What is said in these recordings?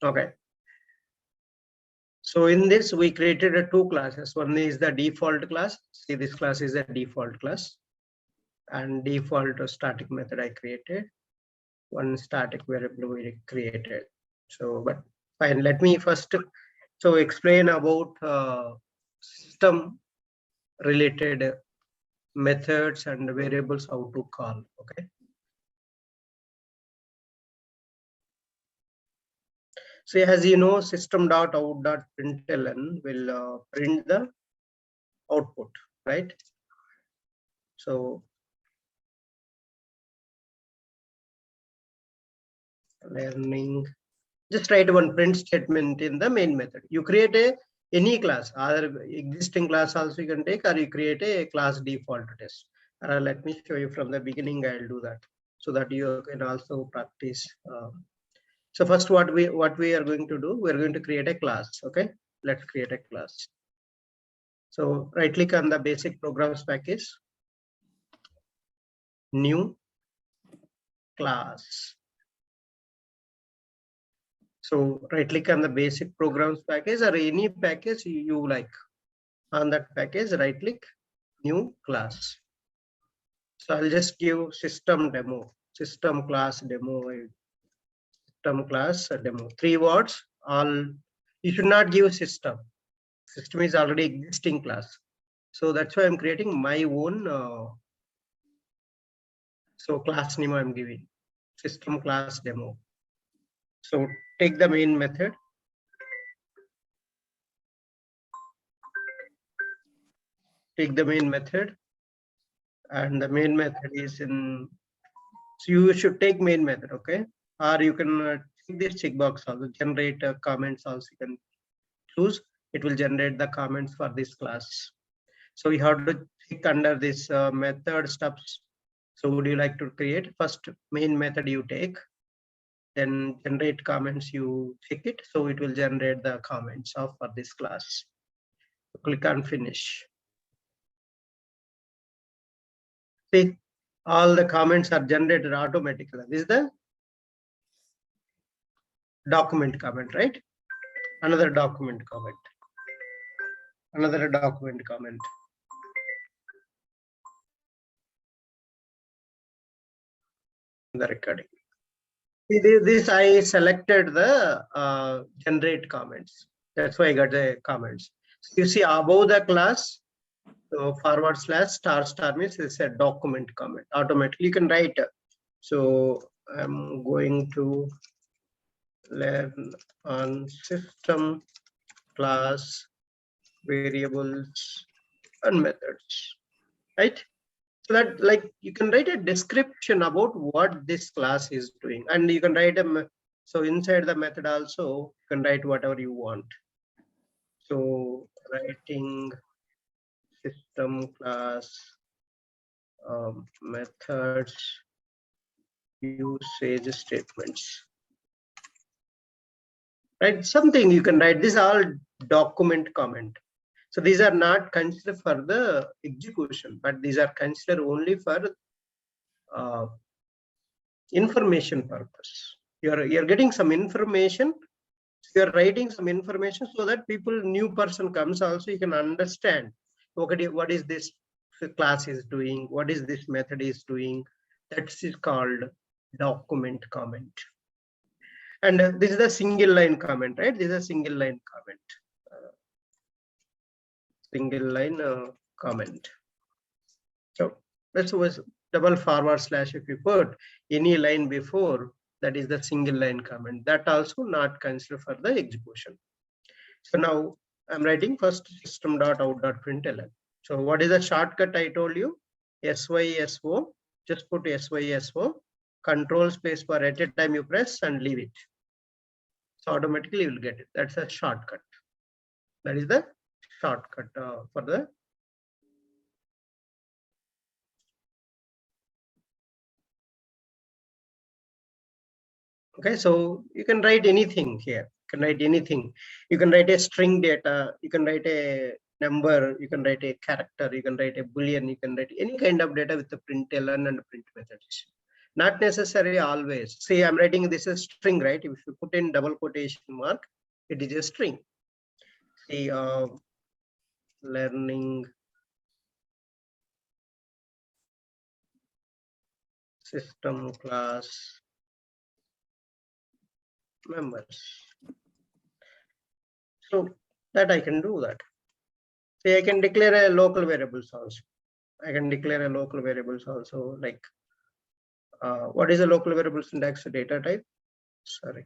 Okay. So in this, we created two classes. One is the default class. See, this class is a default class, and default static method I created. One static variable we created. So, but fine. Let me first explain about system related methods and variables how to call. Okay. So as you know, system.out.println will print the output, right? So learning, just write one print statement in the main method. You create any class, either existing class also you can take, or you create a class default test. Let me show you from the beginning. I'll do that so that you can also practice. So first, what we are going to do, we're going to create a class. Okay, let's create a class. So right click on the basic programs package, new class. So right click on the basic programs package or any package you like. On that package, right click, new class. So I'll just give system demo, system class demo, system class demo. 3 words. All you should not give system. System is already existing class. So that's why I'm creating my own. So class name I'm giving, system class demo. So take the main method. Take the main method, and the main method is in. So you should take main method, okay? Or you can take this checkbox also, generate comments also you can choose. It will generate the comments for this class. So you have to click under this method steps. So would you like to create first main method you take, then generate comments you check it. So it will generate the comments of for this class. So click on finish. See, all the comments are generated automatically. This is the document comment, right? Another document comment. Another document comment. The recording. See, this I selected the generate comments. That's why I got the comments. So you see above the class, so / means it's a document comment. Automatically you can write. So I'm going to learn on system class variables and methods, right? So that like you can write a description about what this class is doing, and you can write so inside the method also you can write whatever you want. So writing system class methods usage statements, right? Something you can write. This all document comment. So these are not considered for the execution, but these are considered only for information purpose. You're getting some information. You're writing some information so that new person comes also, you can understand. Okay, what is this class is doing? What is this method is doing? That is called document comment. And this is a single line comment, right? This is a single line comment. Single line comment. So that's was double / if you put any line before, that is the single line comment. That also not considered for the execution. So now I'm writing first system.out.println. So what is the shortcut I told you? SYSO. Just put SYSO. Control space bar at a time you press and leave it. So automatically you will get it. That's a shortcut. That is the shortcut for the. Okay, so you can write anything here. You can write anything. You can write a string data. You can write a number. You can write a character. You can write a boolean. You can write any kind of data with the println and print methods. Not necessary always. See, I'm writing this is string, right? If you put in double quotation mark, it is a string. See, learning system class members. So that I can do that. See, I can declare a local variables also. I can declare a local variables also, like what is a local variable syntax? Data type. Sorry,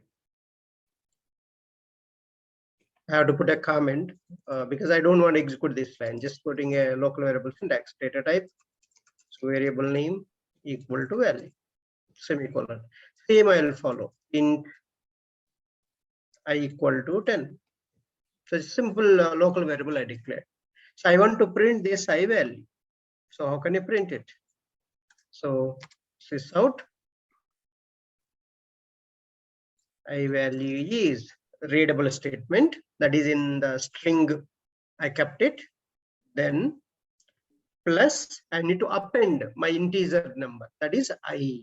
I have to put a comment because I don't want to execute this line. Just putting a local variable syntax, data type. So variable name equal to value, semicolon. Same I will follow. Int I equal to 10. So it's simple local variable I declare. So I want to print this I value. So how can you print it? So sys out I value is readable statement, that is in the string I kept it. Then plus I need to append my integer number, that is I.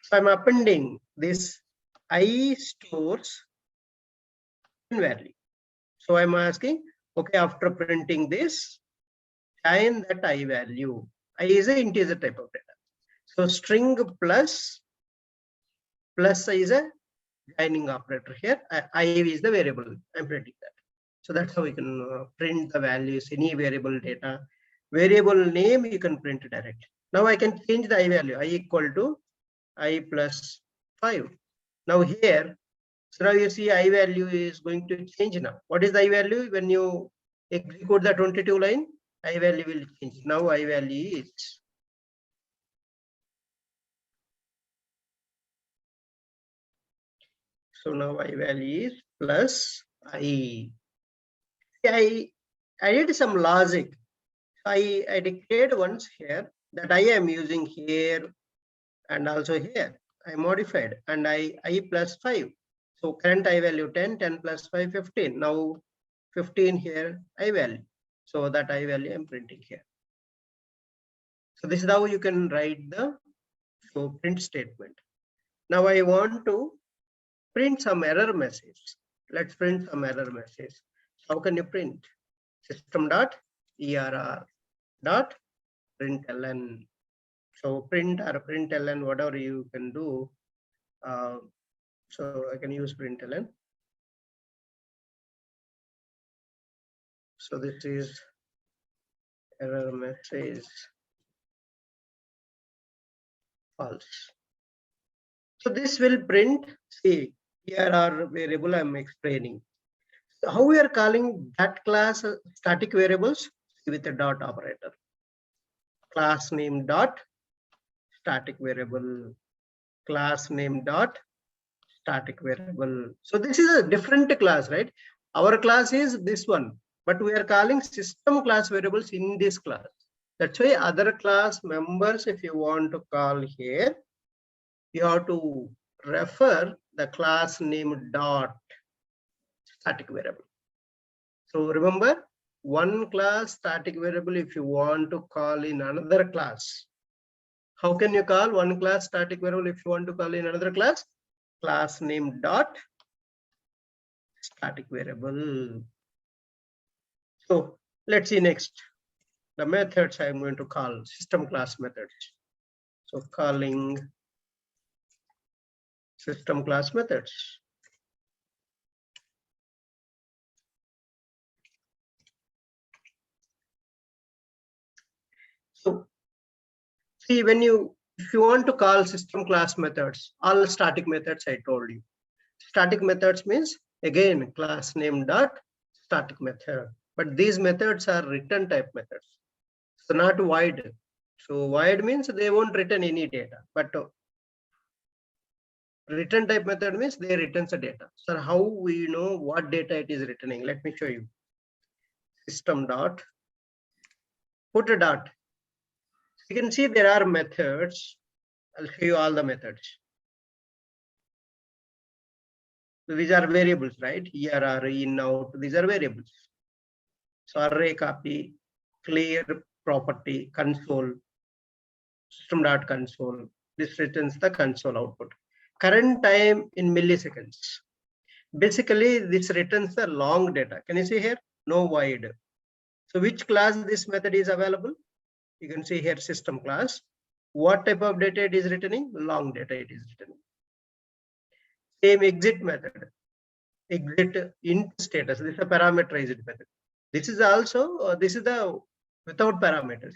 So I'm appending this I stores in value. So I'm asking, okay, after printing this, join that I value. I is an integer type of data. So string plus is a joining operator here. I is the variable. I'm printing that. So that's how we can print the values, any variable data. Variable name you can print direct. Now I can change the I value. I equal to I plus 5. Now here, so now you see I value is going to change now. What is the I value? When you execute the 22 line, I value will change. Now I value is so now I value is plus I did some logic. I declared once here that I am using here and also here. I modified and I plus 5. So current I value 10, 10 plus 5, 15. Now 15 here I value. So that I value I'm printing here. So this is how you can write the print statement. Now I want to print some error message. Let's print some error message. How can you print? System.err dot println. So print or println, whatever you can do. So I can use println. So this is error message false. So this will print. See, here are variable I'm explaining. So how we are calling that class static variables with a dot operator. Class name dot static variable. Class name dot static variable. So this is a different class, right? Our class is this one, but we are calling system class variables in this class. That's why other class members, if you want to call here, you have to refer the class name dot static variable. So remember, one class static variable if you want to call in another class. How can you call one class static variable if you want to call in another class? Class name dot static variable. So let's see next. The methods I'm going to call system class methods. So calling system class methods. So see, if you want to call system class methods, all static methods I told you. Static methods means again class name dot static method. But these methods are return type methods. So not void. So void means they won't return any data. But return type method means they returns the data. So how we know what data it is returning? Let me show you. System dot, put a dot. You can see there are methods. I'll show you all the methods. So these are variables, right? Here are in, out. These are variables. So array copy, clear property, console, system.console. This returns the console output. Current time in milliseconds. Basically, this returns the long data. Can you see here? No void. So which class this method is available? You can see here system class. What type of data it is returning? Long data it is returning. Same exit method. Exit int status. This is a parameterized method. This is also this is the without parameters,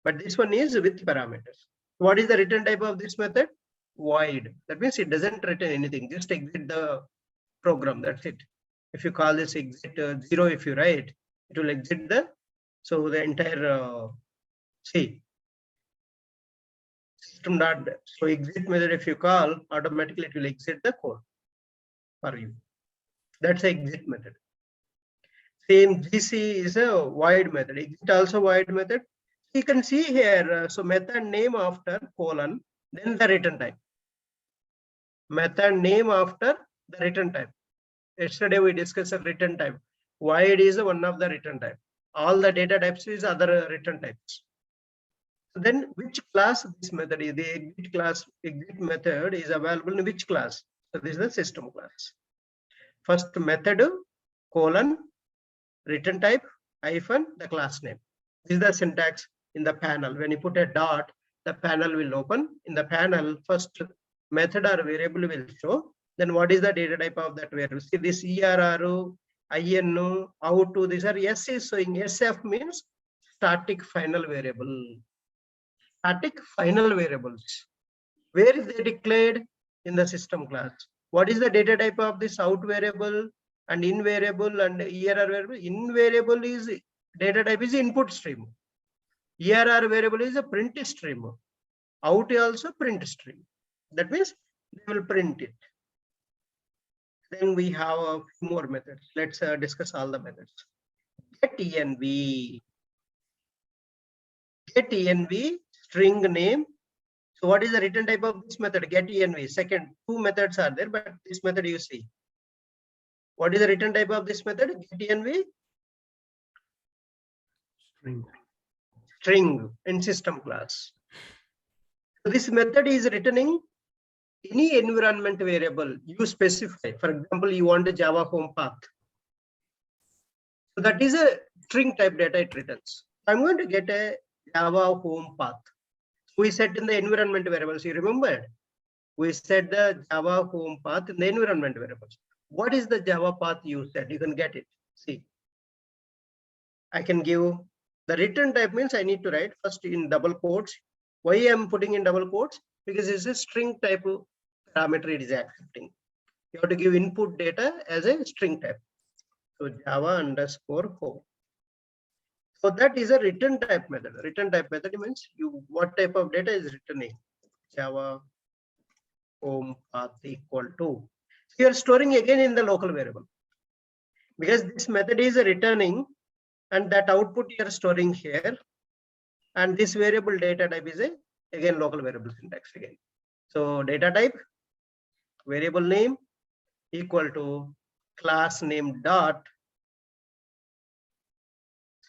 but this one is with parameters. What is the return type of this method? Void. That means it doesn't return anything. Just exit the program. That's it. If you call this exit 0, if you write, it will exit the the entire system dot. So exit method, if you call, automatically it will exit the code for you. That's the exit method. Same GC is a void method. Exit also void method. You can see here. So method name after colon, then the return type. Method name after the return type. Yesterday we discussed a return type. Void is one of the return type. All the data types is other return types. Then which class this method is? The exit class, exit method is available in which class? So this is the system class. First method colon return type hyphen the class name. This is the syntax in the panel. When you put a dot, the panel will open. In the panel, first method or variable will show. Then what is the data type of that variable? See this ERR, IN, out, these are S is showing. SF means static final variable. Static final variables. Where is they declared? In the system class. What is the data type of this out variable and in variable and ERR variable? In variable is data type is input stream. ERR variable is a print stream. Out also print stream. That means they will print it. Then we have a few more methods. Let's discuss all the methods. getEnv. getEnv string name. So what is the return type of this method? getEnv. Second, two methods are there, but this method you see. What is the return type of this method? getEnv string in system class. So this method is returning any environment variable you specify. For example, you want a Java home path. So that is a string type data it returns. I'm going to get a Java home path. We set in the environment variables. You remember? We set the Java home path in the environment variables. What is the Java path you set? You can get it. See, I can give the return type means I need to write first in double quotes. Why I'm putting in double quotes? Because it's a string type of parameter it is accepting. You have to give input data as a string type. So Java underscore home. So that is a return type method. Return type method means what type of data is returning. Java home path equal to. So you are storing again in the local variable. Because this method is returning and that output you are storing here. And this variable data type is again local variable syntax again. So data type, variable name equal to class name dot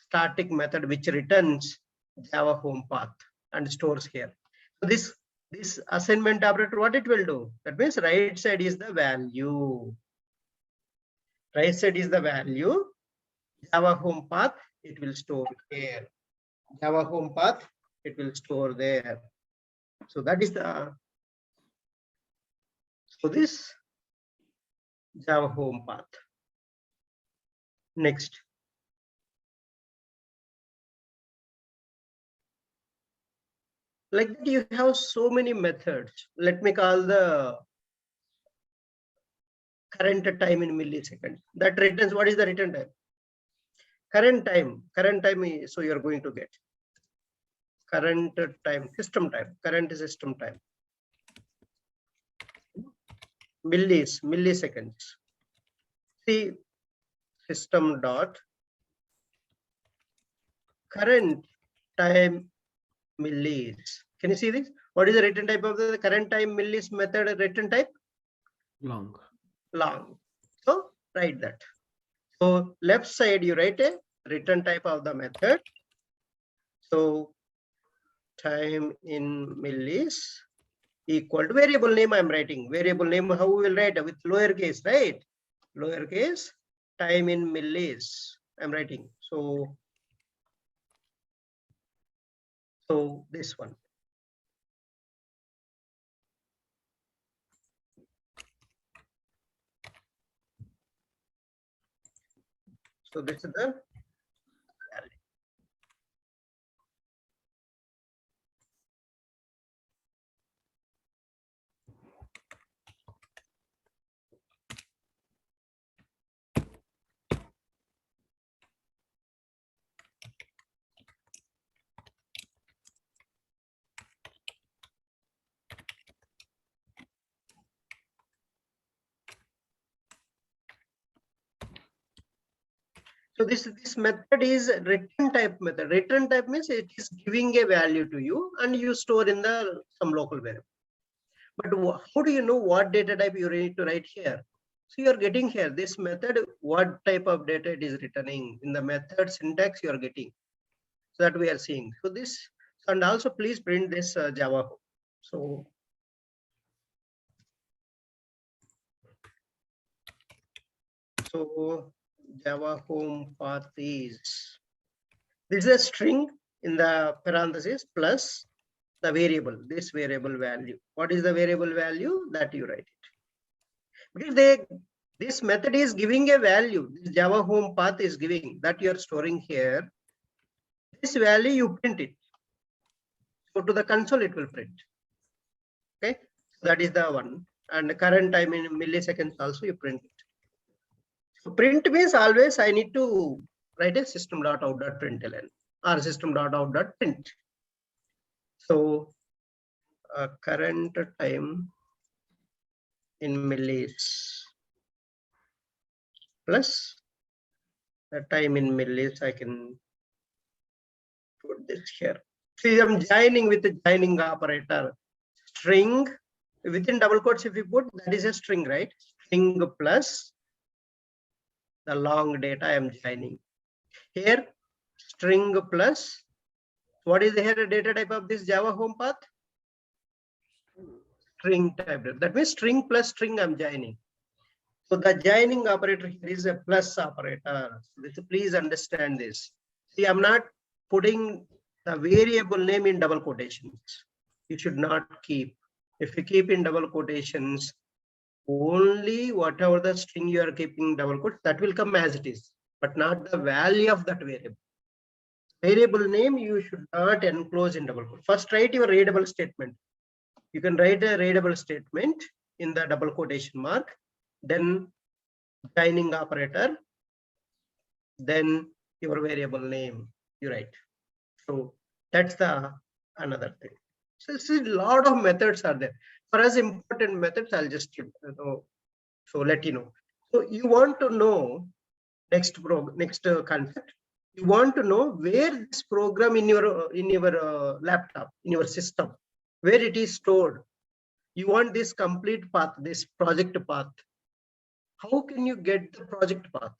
static method which returns Java home path and stores here. So this assignment operator, what it will do? That means right side is the value. Right side is the value. Java home path, it will store here. Java home path, it will store there. So that is the, so this Java home path. Next. Like that you have so many methods. Let me call the current time in milliseconds. That returns, what is the return time? Current time is, so you're going to get current time, system time, current system time. Milliseconds. See system dot current time millis. Can you see this? What is the return type of the current time millis method return type? Long. So write that. So left side you write a return type of the method. So time in millis equal to variable name. I'm writing variable name. How we will write with lowercase, right? Lowercase time in millis. I'm writing. So this one. So this is the so this method is return type method. Return type means it is giving a value to you and you store in the some local variable. But how do you know what data type you need to write here? So you are getting here this method, what type of data it is returning in the method syntax you are getting. So that we are seeing. So this, and also please print this Java. So Java home path is, this is a string in the parenthesis plus the variable, this variable value. What is the variable value that you write it? Because this method is giving a value. This Java home path is giving that you are storing here. This value you print it. So to the console it will print. Okay, so that is the one. And the current time in milliseconds also you print it. So print means always I need to write a system.out.println or system.out.print. So current time in millis plus the time in millis, I can put this here. See, I'm joining with the joining operator. String within double quotes, if you put, that is a string, right? String plus the long data I am joining. Here, string plus, what is the here data type of this Java home path? String type. That means string plus string I'm joining. So the joining operator here is a plus operator. So please understand this. See, I'm not putting the variable name in double quotations. You should not keep. If you keep in double quotations, only whatever the string you are keeping double quotes, that will come as it is, but not the value of that variable. Variable name you should not enclose in double quotes. First, write your readable statement. You can write a readable statement in the double quotation mark, then joining operator, then your variable name you write. So that's the another thing. So this is a lot of methods are there. For us, important methods, I'll just so let you know. So you want to know next concept. You want to know where this program in your laptop, in your system, where it is stored. You want this complete path, this project path. How can you get the project path?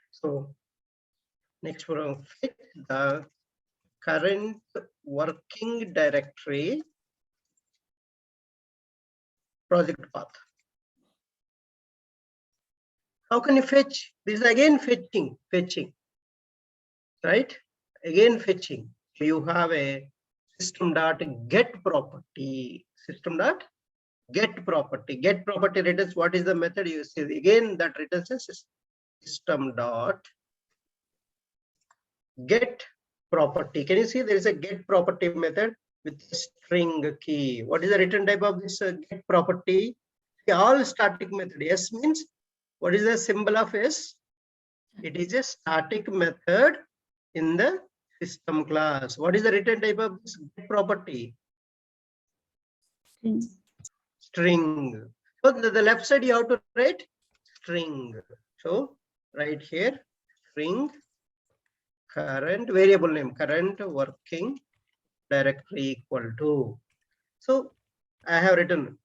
So next program, fit the current working directory project path. How can you fetch? This is again fetching, right? Again fetching. So you have a system.getProperty. System.getProperty. GetProperty returns what is the method you see? Again that returns a system.getProperty. Can you see there is a getProperty method with a string key? What is the return type of this getProperty? All static method. S means what is the symbol of S? It is a static method in the system class. What is the return type of this property? String. So the left side you have to write string. So right here, string current variable name, current working directory equal to. So I have written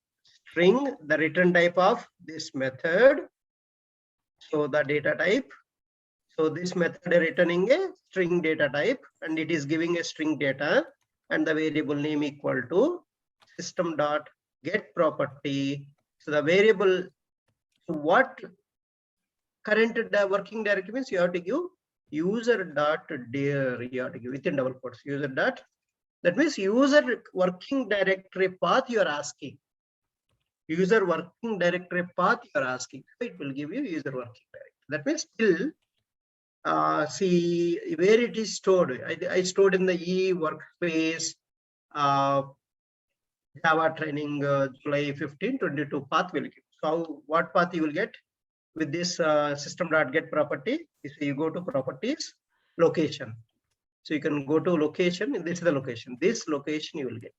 string, the return type of this method. So the data type. So this method returning a string data type and it is giving a string data and the variable name equal to system dot get property. So the variable, what current working directory means, you have to give user dot dir, you have to give within double quotes user dot. That means user working directory path you are asking. User working directory path you are asking. So it will give you user working directory. That means still see where it is stored. I stored in the E workspace Java training July 15, 22 path will give. So what path you will get with this system.get property? So you go to properties, location. So you can go to location. This is the location. This location you will get.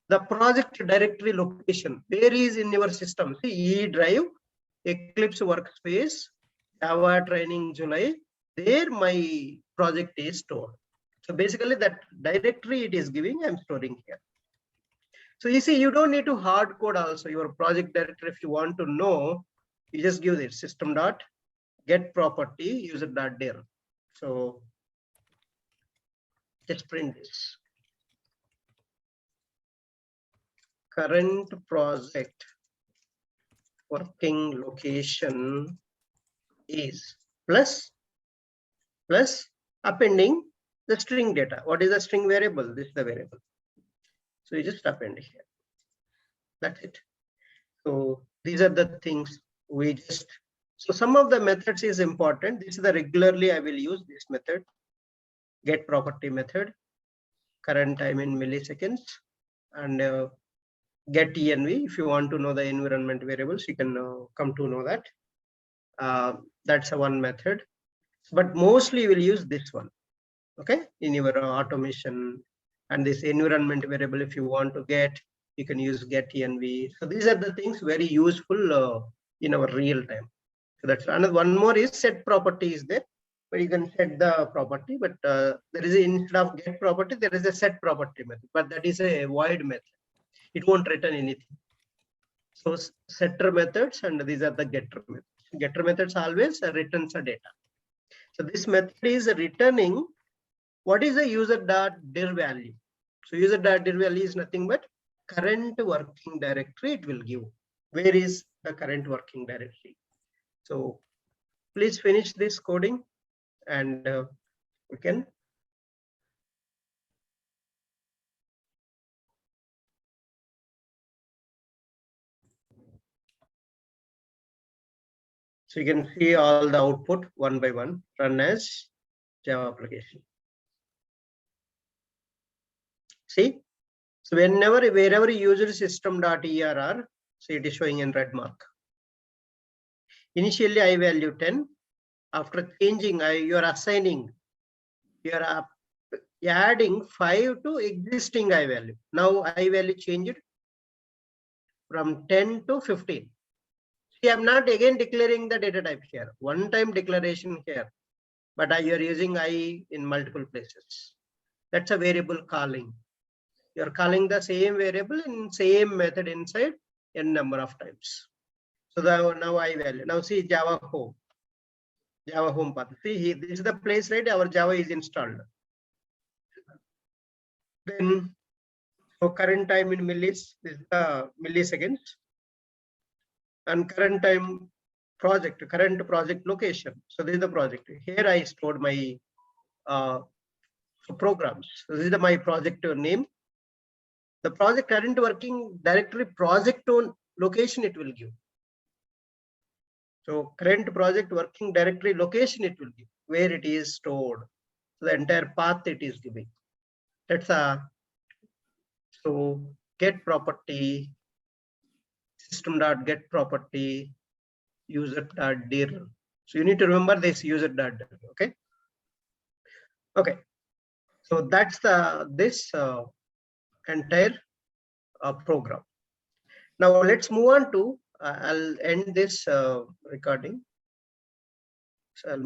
The project directory location, where is in your system? See, E drive, Eclipse workspace, Java training July. There my project is stored. So basically that directory it is giving, I'm storing here. So you see, you don't need to hard code also your project directory. If you want to know, you just give this system dot get property user dot dir. So just print this. Current project working location is plus appending the string data. What is the string variable? This is the variable. So you just append here. That's it. So these are the things we just. So some of the methods is important. This is the regularly I will use this method. Get property method. Current time in milliseconds and getEnv. If you want to know the environment variables, you can come to know that. That's a one method. But mostly we'll use this one. Okay, in your automation and this environment variable, if you want to get, you can use getEnv. So these are the things very useful in our real time. So that's another one more is set property is there, where you can set the property, but there is a, instead of get property, there is a set property method, but that is a void method. It won't return anything. So setter methods and these are the getter methods. Getter methods always returns a data. So this method is returning what is the user.dir value. So user.dir value is nothing but current working directory it will give. Where is the current working directory? So please finish this coding and we can. So you can see all the output one by one, run as Java application. See, so wherever you use system.err, so it is showing in red mark. Initially I value 10. After changing, you are assigning, you are adding 5 to existing I value. Now I value changed from 10 to 15. See, I'm not again declaring the data type here. One time declaration here, but you are using I in multiple places. That's a variable calling. You are calling the same variable in same method inside n number of times. So now I value. Now see Java home path. See, this is the place, right? Our Java is installed. Then, so current time in millis, this is the milliseconds. And current time current project location. So this is the project. Here I stored my programs. So this is my project name. The project current working directory project location it will give. So current project working directory location it will give where it is stored. So the entire path it is giving. That's so get property system.get property user.dir. So you need to remember this user.dir. Okay. Okay. So that's this entire program. Now let's move on to I'll end this recording. So I'll